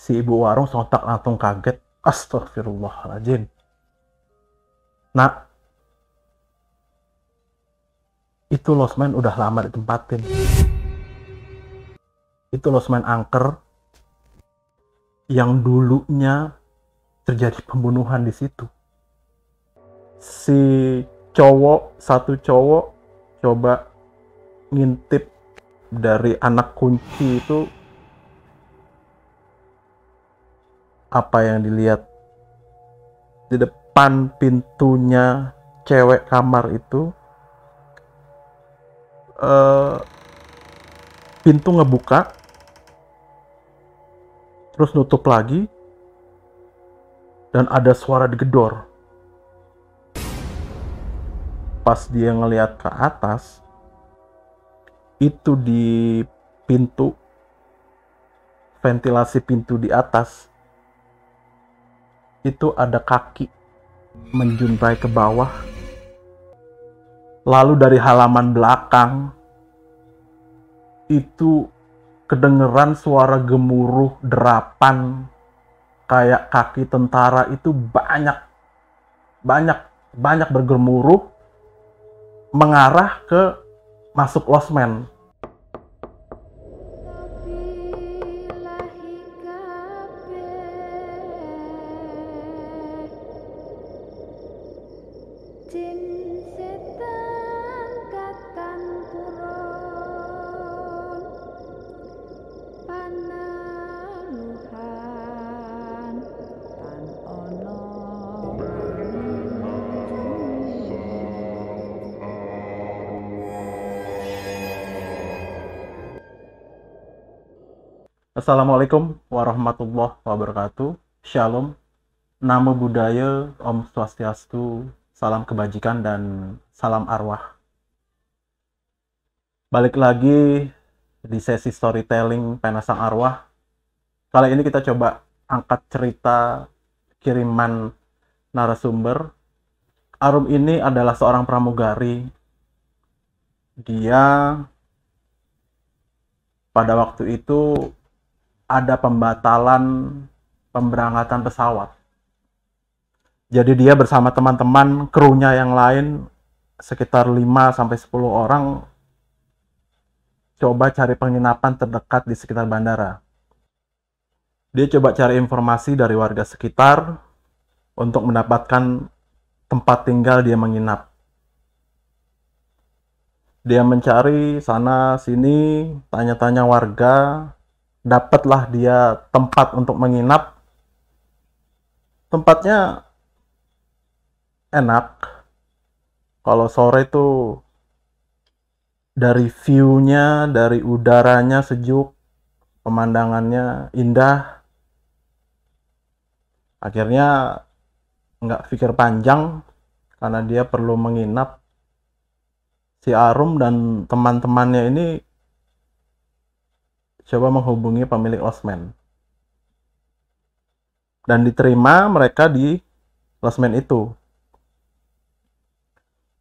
Si ibu warung sontak langsung kaget. Astagfirullahaladzim. Nak, itu losmen udah lama ditempatin. Itu losmen angker yang dulunya terjadi pembunuhan di situ. Si satu cowok coba ngintip dari anak kunci itu. Apa yang dilihat di depan pintunya cewek kamar itu, pintu ngebuka terus nutup lagi dan ada suara digedor. Pas dia ngelihat ke atas, itu di pintu, ventilasi pintu di atas itu ada kaki menjuntai ke bawah. Lalu dari halaman belakang itu kedengeran suara gemuruh derapan kayak kaki tentara itu banyak bergemuruh mengarah ke masuk losmen. Assalamualaikum warahmatullahi wabarakatuh. Shalom, Namo Buddhaya, Om Swastiastu, salam kebajikan dan salam arwah. Balik lagi di sesi storytelling Pena Sang Arwah. Kali ini kita coba angkat cerita kiriman narasumber. Arum ini adalah seorang pramugari. Dia pada waktu itu ada pembatalan pemberangkatan pesawat. Jadi dia bersama teman-teman krunya yang lain sekitar 5-10 orang coba cari penginapan terdekat di sekitar bandara. Dia coba cari informasi dari warga sekitar untuk mendapatkan tempat tinggal dia menginap. Dia mencari sana sini, tanya-tanya warga. Dapatlah dia tempat untuk menginap. Tempatnya enak. Kalau sore tuh dari view-nya, dari udaranya sejuk, pemandangannya indah. Akhirnya nggak pikir panjang karena dia perlu menginap. Si Arum dan teman-temannya ini coba menghubungi pemilik losmen dan diterima mereka di losmen itu.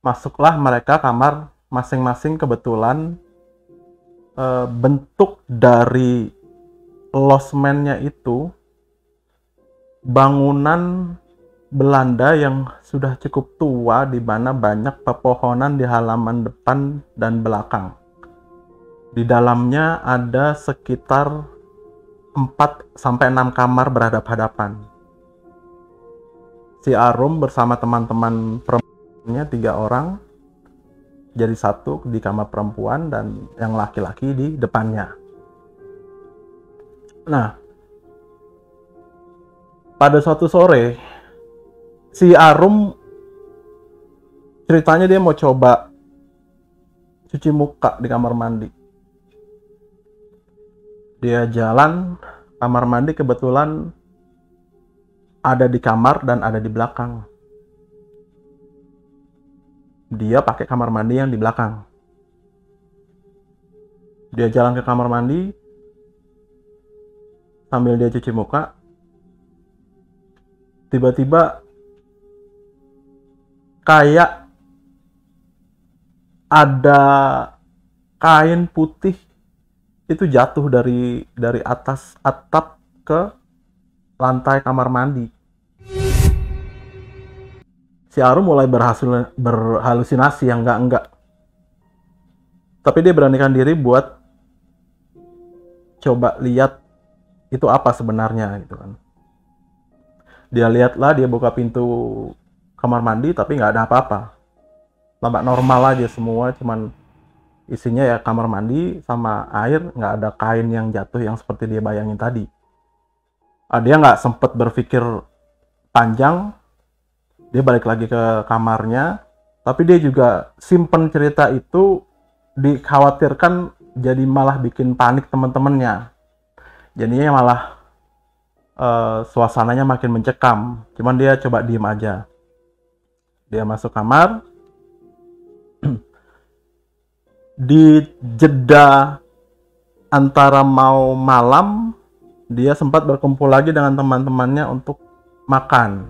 Masuklah mereka kamar masing-masing. Kebetulan bentuk dari losmennya itu bangunan Belanda yang sudah cukup tua, di mana banyak pepohonan di halaman depan dan belakang. Di dalamnya ada sekitar 4-6 kamar berhadap-hadapan. Si Arum bersama teman-teman perempuannya 3 orang, jadi satu di kamar perempuan dan yang laki-laki di depannya. Nah, pada suatu sore, si Arum ceritanya dia mau coba cuci muka di kamar mandi. Dia jalan, kamar mandi kebetulan ada di kamar dan ada di belakang. Dia pakai kamar mandi yang di belakang. Dia jalan ke kamar mandi sambil dia cuci muka. Tiba-tiba kayak ada kain putih itu jatuh dari atas atap ke lantai kamar mandi. Si Arum mulai berhalusinasi yang enggak. Tapi dia beranikan diri buat coba lihat itu apa sebenarnya gitu kan. Dia lihatlah, dia buka pintu kamar mandi tapi nggak ada apa-apa. Tampak normal aja semua, cuman isinya ya kamar mandi sama air, nggak ada kain yang jatuh yang seperti dia bayangin tadi. Dia nggak sempet berpikir panjang, dia balik lagi ke kamarnya, tapi dia juga simpen cerita itu, dikhawatirkan jadi malah bikin panik teman-temannya. Jadinya malah suasananya makin mencekam. Cuman dia coba diem aja. Dia masuk kamar. Di jeda antara mau malam, dia sempat berkumpul lagi dengan teman-temannya untuk makan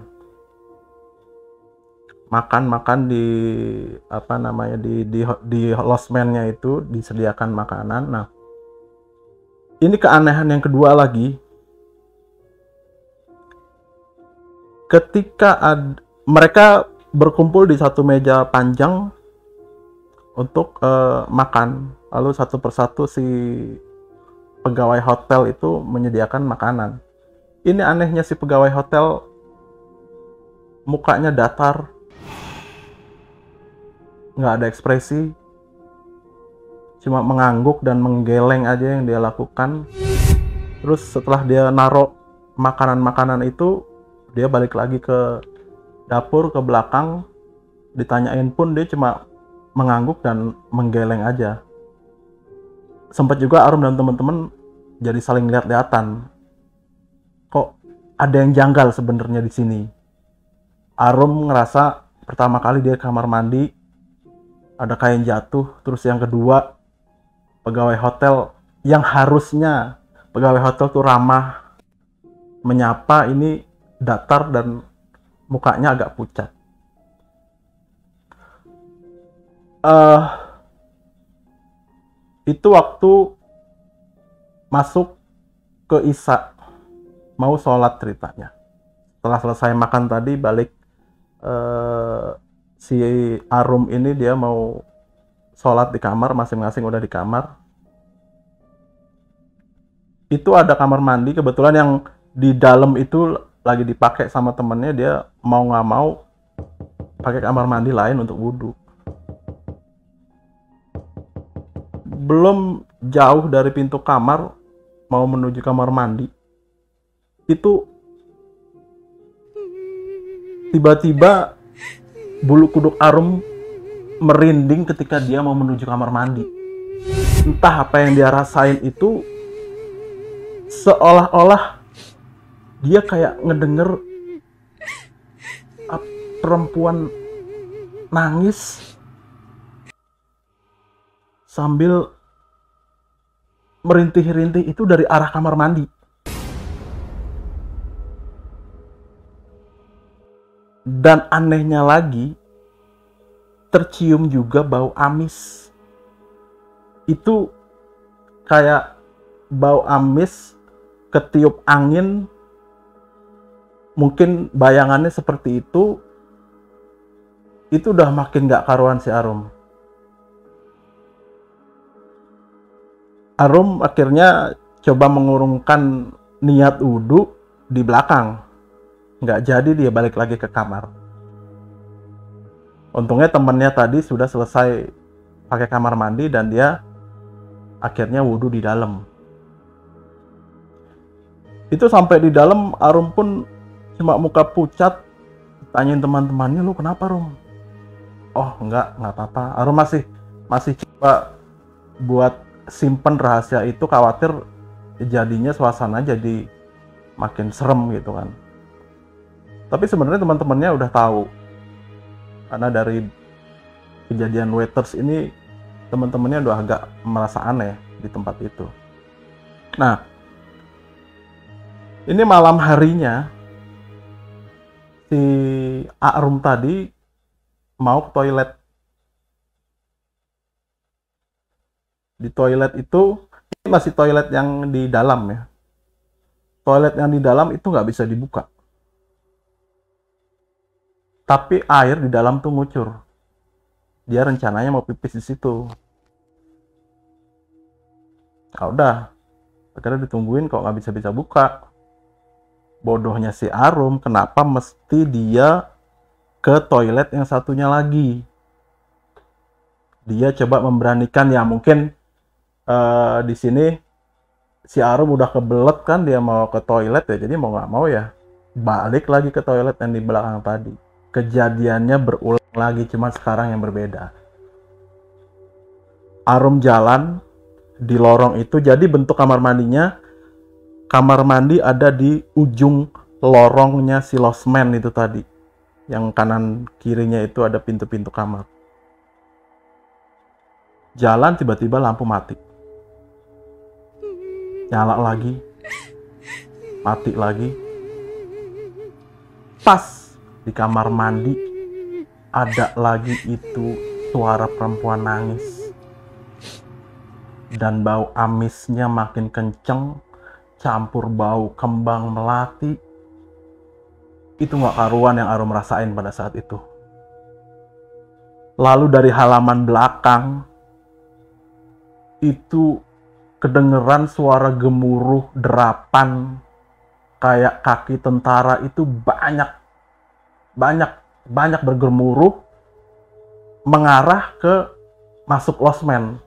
di apa namanya, di losmennya itu disediakan makanan. Nah, ini keanehan yang kedua lagi, ketika mereka berkumpul di satu meja panjang untuk makan, lalu satu persatu si pegawai hotel itu menyediakan makanan. Ini anehnya, si pegawai hotel mukanya datar, nggak ada ekspresi, cuma mengangguk dan menggeleng aja yang dia lakukan. Terus setelah dia naruh makanan-makanan itu, dia balik lagi ke dapur, ke belakang. Ditanyain pun dia cuma mengangguk dan menggeleng aja. Sempat juga Arum dan teman-teman jadi saling lihat-lihatan. Kok ada yang janggal sebenarnya di sini. Arum ngerasa pertama kali dia kamar mandi ada kain jatuh, terus yang kedua pegawai hotel yang harusnya pegawai hotel tuh ramah menyapa, ini datar dan mukanya agak pucat. Itu waktu masuk ke Isya, mau sholat ceritanya. Setelah selesai makan tadi, balik si Arum ini dia mau sholat di kamar, masing-masing udah di kamar. Itu ada kamar mandi, kebetulan yang di dalam itu lagi dipakai sama temennya, dia mau nggak mau pakai kamar mandi lain untuk wudhu. Belum jauh dari pintu kamar, mau menuju kamar mandi, itu tiba-tiba bulu kuduk Arum merinding ketika dia mau menuju kamar mandi. Entah apa yang dia rasain itu, seolah-olah dia kayak ngedenger perempuan nangis sambil merintih-rintih itu dari arah kamar mandi. Dan anehnya lagi, tercium juga bau amis. Itu kayak bau amis ketiup angin. Mungkin bayangannya seperti itu. Itu udah makin gak karuan si Arum. Arum akhirnya coba mengurungkan niat wudhu di belakang. Nggak jadi, dia balik lagi ke kamar. Untungnya temennya tadi sudah selesai pakai kamar mandi dan dia akhirnya wudhu di dalam. Itu sampai di dalam, Arum pun cuma muka pucat, tanyain teman-temannya, lu kenapa Rum? Oh nggak apa-apa. Arum masih coba buat simpen rahasia itu, khawatir jadinya suasana jadi makin serem gitu kan. Tapi sebenarnya teman-temannya udah tahu, karena dari kejadian waiters ini teman-temannya udah agak merasa aneh di tempat itu. Nah, ini malam harinya si Arum tadi mau ke toilet. Di toilet itu, ini masih toilet yang di dalam ya. toilet yang di dalam itu nggak bisa dibuka. Tapi air di dalam tuh ngucur. Dia rencananya mau pipis di situ. Nah, udah. Akhirnya ditungguin kok nggak bisa buka. Bodohnya si Arum, kenapa mesti dia ke toilet yang satunya lagi? Dia coba memberanikan, ya mungkin di sini si Arum udah kebelet kan, dia mau ke toilet ya, jadi mau nggak mau ya balik lagi ke toilet yang di belakang tadi. Kejadiannya berulang lagi, cuma sekarang yang berbeda. Arum jalan di lorong itu, jadi bentuk kamar mandinya, kamar mandi ada di ujung lorongnya si losmen itu tadi. Yang kanan kirinya itu ada pintu-pintu kamar. Jalan tiba-tiba lampu mati. Nyala lagi. Mati lagi. Pas di kamar mandi ada lagi itu suara perempuan nangis. Dan bau amisnya makin kenceng, campur bau kembang melati. Itu nggak karuan yang Arum rasain pada saat itu. Lalu dari halaman belakang itu kedengeran suara gemuruh derapan kayak kaki tentara itu banyak bergemuruh mengarah ke masuk losmen,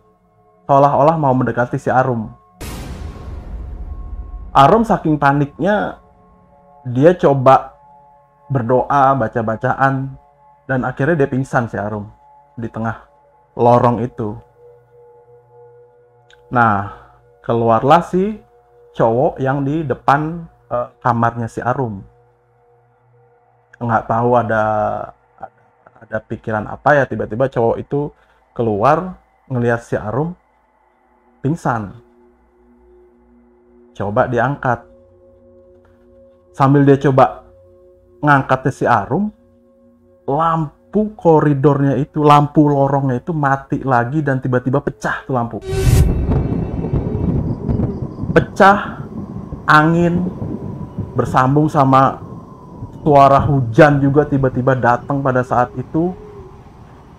seolah-olah mau mendekati si Arum. Arum saking paniknya dia coba berdoa, baca-bacaan, dan akhirnya dia pingsan si Arum di tengah lorong itu. Nah, keluarlah si cowok yang di depan kamarnya si Arum. Nggak tahu ada pikiran apa ya, tiba-tiba cowok itu keluar ngelihat si Arum pingsan. Coba diangkat. Sambil dia coba ngangkatnya si Arum, lampu koridornya itu, lampu lorongnya itu mati lagi dan tiba-tiba pecah tuh lampu. Pecah, angin bersambung sama suara hujan juga tiba-tiba datang pada saat itu.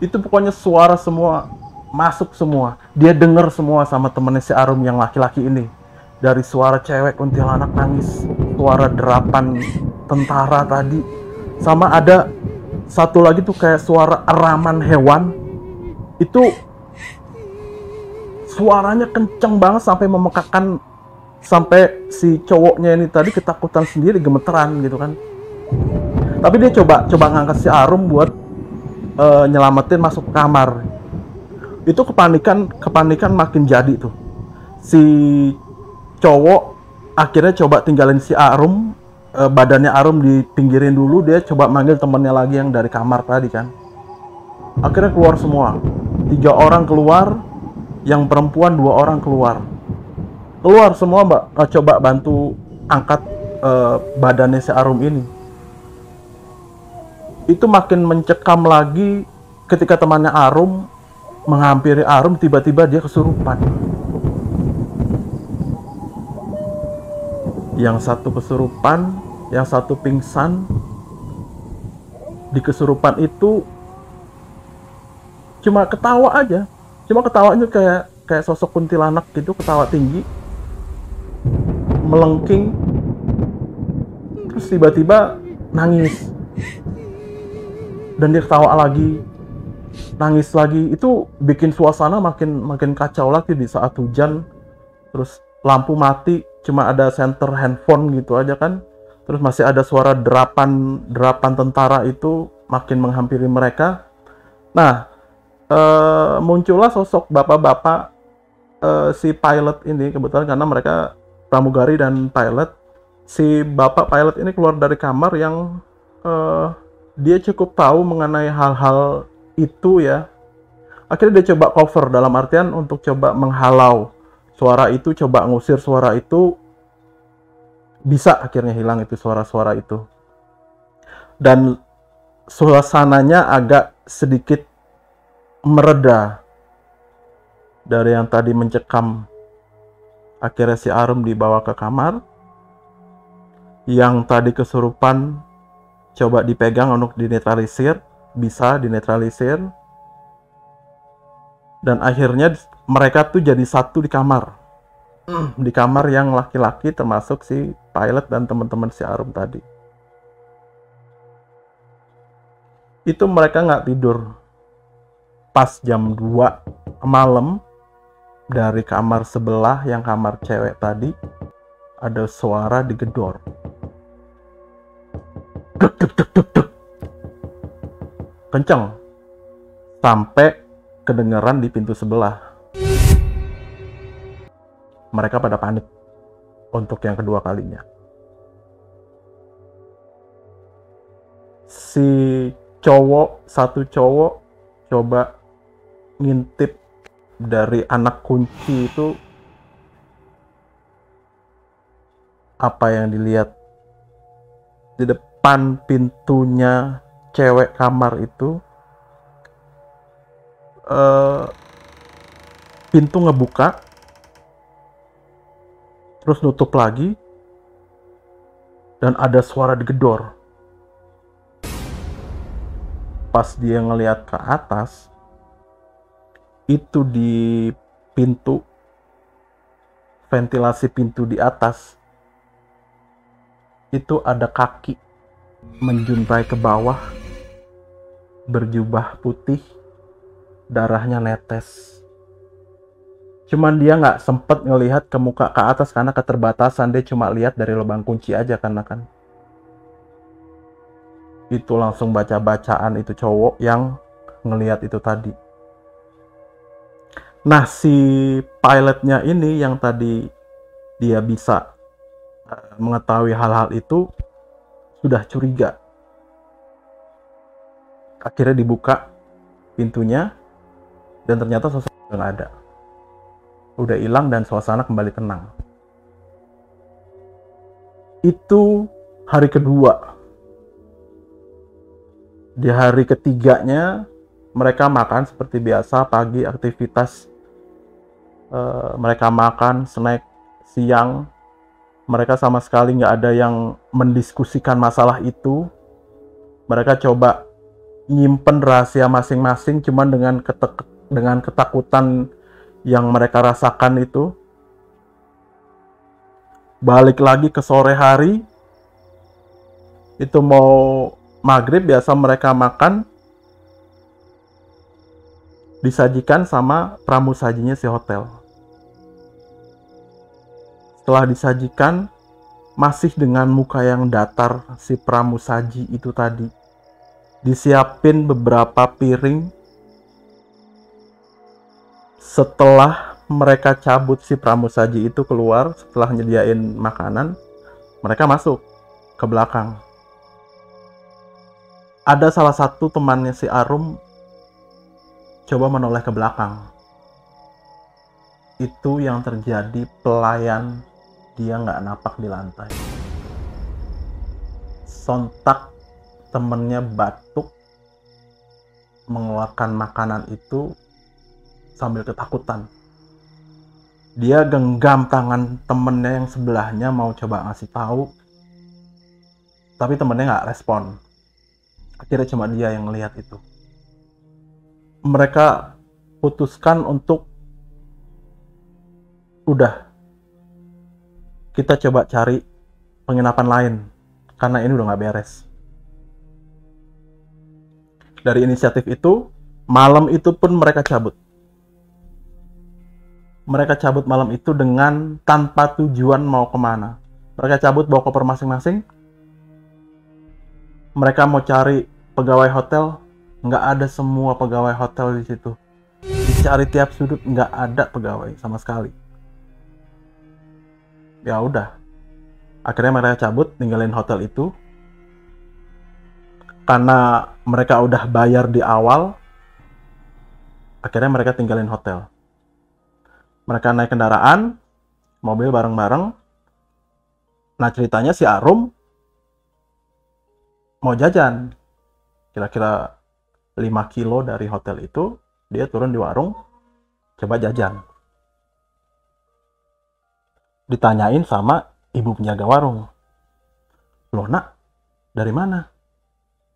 Itu pokoknya suara semua masuk semua. Dia dengar semua sama temennya si Arum yang laki-laki ini. Dari suara cewek kuntilanak nangis, suara derapan tentara tadi, sama ada satu lagi tuh kayak suara eraman hewan. Itu suaranya kenceng banget sampai memekakkan, sampai si cowoknya ini tadi ketakutan sendiri, gemeteran gitu kan. Tapi dia coba ngangkat si Arum buat nyelamatin masuk ke kamar. Itu kepanikan makin jadi tuh. Si cowok akhirnya coba tinggalin si Arum, badannya Arum dipinggirin dulu, dia coba manggil temennya lagi yang dari kamar tadi kan. Akhirnya keluar semua. 3 orang keluar, yang perempuan 2 orang keluar. Keluar semua, Mbak, coba bantu angkat badannya si Arum ini. Itu makin mencekam lagi ketika temannya Arum menghampiri Arum, tiba-tiba dia kesurupan. Yang satu kesurupan, yang satu pingsan. Di kesurupan itu cuma ketawa aja. Cuma ketawanya kayak sosok kuntilanak gitu, ketawa tinggi, melengking, terus tiba-tiba nangis. Dan dia ketawa lagi, nangis lagi. Itu bikin suasana makin kacau lagi di saat hujan. Terus lampu mati, cuma ada senter handphone gitu aja kan. Terus masih ada suara derapan tentara itu makin menghampiri mereka. Nah, muncullah sosok bapak-bapak si pilot ini, kebetulan karena mereka pramugari dan pilot. Si bapak pilot ini keluar dari kamar yang dia cukup tahu mengenai hal-hal itu ya. Akhirnya dia coba cover, dalam artian untuk coba menghalau suara itu, coba ngusir suara itu. Bisa akhirnya hilang itu suara-suara itu. Dan suasananya agak sedikit mereda dari yang tadi mencekam. Akhirnya si Arum dibawa ke kamar. Yang tadi kesurupan coba dipegang untuk dinetralisir, bisa dinetralisir. Dan akhirnya mereka tuh jadi satu di kamar. Di kamar yang laki-laki termasuk si pilot dan teman-teman si Arum tadi. Itu mereka nggak tidur. Pas jam 2 malam, dari kamar sebelah yang kamar cewek tadi, ada suara digedor. Duk, duk, duk, duk, duk. Kenceng. Sampai kedengeran di pintu sebelah. Mereka pada panik untuk yang kedua kalinya. Si satu cowok coba ngintip dari anak kunci itu apa yang dilihat. Di depan pintunya cewek kamar itu pintu ngebuka terus nutup lagi dan ada suara digedor. Pas dia ngelihat ke atas, itu di pintu, ventilasi pintu di atas, itu ada kaki menjuntai ke bawah, berjubah putih, darahnya netes. Cuman dia nggak sempet ngelihat ke muka ke atas karena keterbatasan, dia cuma lihat dari lubang kunci aja karena kan. Itu langsung baca-bacaan itu cowok yang ngelihat itu tadi. Nah, si pilotnya ini yang tadi dia bisa mengetahui hal-hal itu sudah curiga. Akhirnya dibuka pintunya dan ternyata sosok udah nggak ada. Udah hilang dan suasana kembali tenang. Itu hari kedua. Di hari ketiganya mereka makan seperti biasa, pagi aktivitas, mereka makan snack siang. Mereka sama sekali nggak ada yang mendiskusikan masalah itu. Mereka coba nyimpen rahasia masing-masing, cuman dengan ketakutan yang mereka rasakan itu. Balik lagi ke sore hari, itu mau maghrib, biasa mereka makan, disajikan sama pramusajinya si hotel. Setelah disajikan, masih dengan muka yang datar si pramusaji itu tadi, disiapin beberapa piring. Setelah mereka cabut si pramusaji itu keluar, setelah nyediain makanan, mereka masuk ke belakang. Ada salah satu temannya si Arum coba menoleh ke belakang. Itu yang terjadi, pelayan dia nggak napak di lantai. Sontak temennya batuk, mengeluarkan makanan itu sambil ketakutan. Dia genggam tangan temennya yang sebelahnya mau coba ngasih tahu, tapi temennya nggak respon. Akhirnya cuma dia yang ngelihat itu. Mereka putuskan untuk udah, kita coba cari penginapan lain karena ini udah nggak beres. Dari inisiatif itu, malam itu pun mereka cabut. Mereka cabut malam itu dengan tanpa tujuan mau kemana. Mereka cabut bawa koper masing-masing. Mereka mau cari pegawai hotel, nggak ada semua pegawai hotel di situ. Dicari tiap sudut, nggak ada pegawai sama sekali. Ya udah, akhirnya mereka cabut, ninggalin hotel itu. Karena mereka udah bayar di awal, akhirnya mereka tinggalin hotel. Mereka naik kendaraan, mobil bareng-bareng. Nah, ceritanya si Arum mau jajan. Kira-kira 5 kilo dari hotel itu, dia turun di warung, coba jajan. Ditanyain sama ibu penjaga warung, Loh nak, dari mana?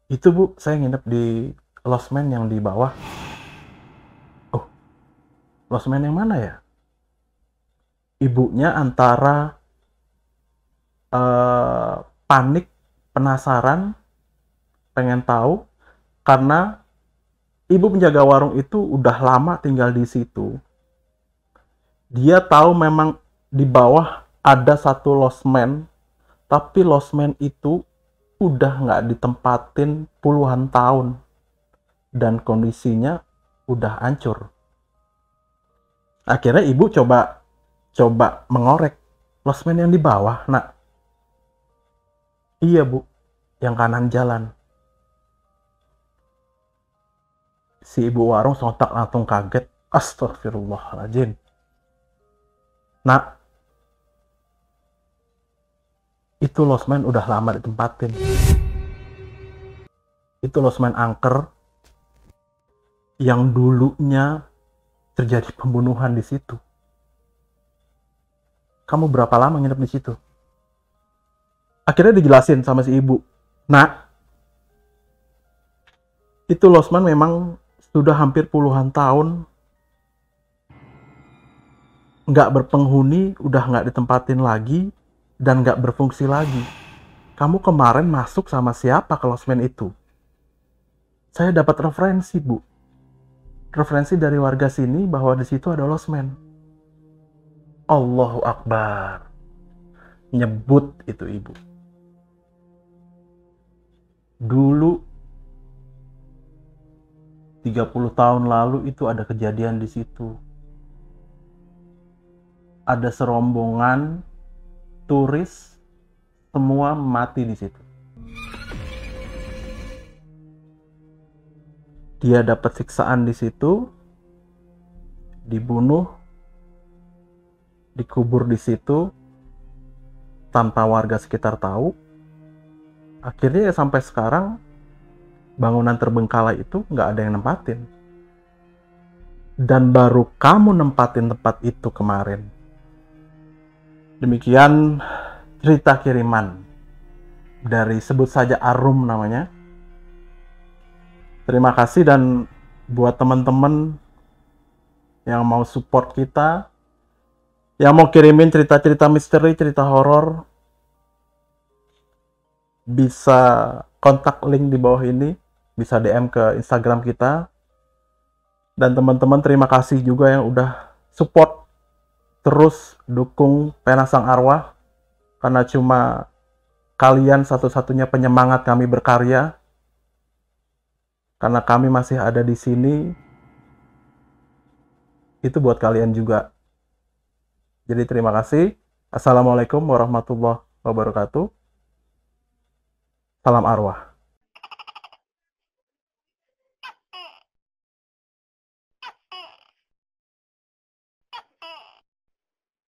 Itu bu, saya nginep di losmen yang di bawah. Oh, losmen yang mana ya? Ibunya antara panik, penasaran, pengen tahu, karena ibu penjaga warung itu udah lama tinggal di situ. Dia tahu memang di bawah ada satu losmen, tapi losmen itu udah nggak ditempatin puluhan tahun dan kondisinya udah hancur. Akhirnya ibu coba mengorek, losmen yang di bawah nak. Iya bu, yang kanan jalan. Si ibu warung sontak langsung kaget. Astagfirullahaladzim. Nak, itu losmen udah lama ditempatin. Itu losmen angker yang dulunya terjadi pembunuhan di situ. Kamu berapa lama nginep di situ? Akhirnya dijelasin sama si ibu. Nah, itu losmen memang sudah hampir puluhan tahun nggak berpenghuni, udah nggak ditempatin lagi, dan nggak berfungsi lagi. Kamu kemarin masuk sama siapa ke losmen itu? Saya dapat referensi, Bu. Referensi dari warga sini bahwa di situ ada losmen. Allahu Akbar. Nyebut itu ibu. Dulu 30 tahun lalu itu ada kejadian di situ. Ada serombongan turis, semua mati di situ. Dia dapat siksaan di situ, dibunuh, dikubur di situ tanpa warga sekitar tahu. Akhirnya ya sampai sekarang bangunan terbengkalai itu nggak ada yang nempatin. Dan baru kamu nempatin tempat itu kemarin. Demikian cerita kiriman dari sebut saja Arum namanya. Terima kasih, dan buat teman-teman yang mau support kita, yang mau kirimin cerita-cerita misteri, cerita horor, bisa kontak link di bawah ini, bisa DM ke Instagram kita. Dan teman-teman terima kasih juga yang udah support, terus dukung Pena Sang Arwah, karena cuma kalian satu-satunya penyemangat kami berkarya. Karena kami masih ada di sini, itu buat kalian juga. Jadi terima kasih. Assalamualaikum warahmatullahi wabarakatuh. Salam arwah.